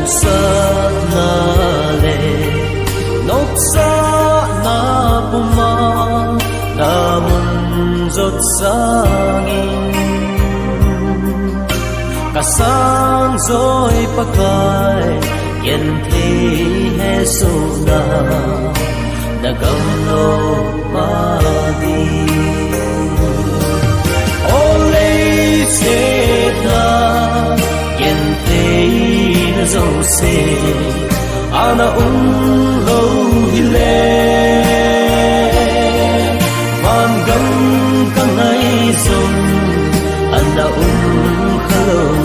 sát na lệ nốt sa na puma na mun rốt sangin cả sáng rồi pakai yên thi he suna đã gầm lô ma đi ole se na yên thi na dâu se ana lâu hile van gam căng ai dùng ana khalo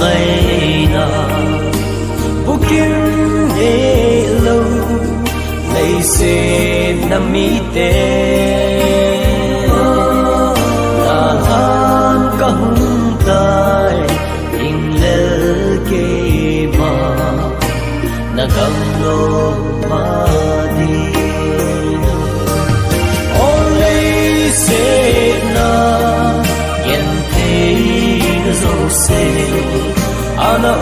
ngày nào bukin e lâu lấy xe nằm mi tê là han cả hung tai in lệ kê mà na gam lo ma đi only say na yen thế dâu se ana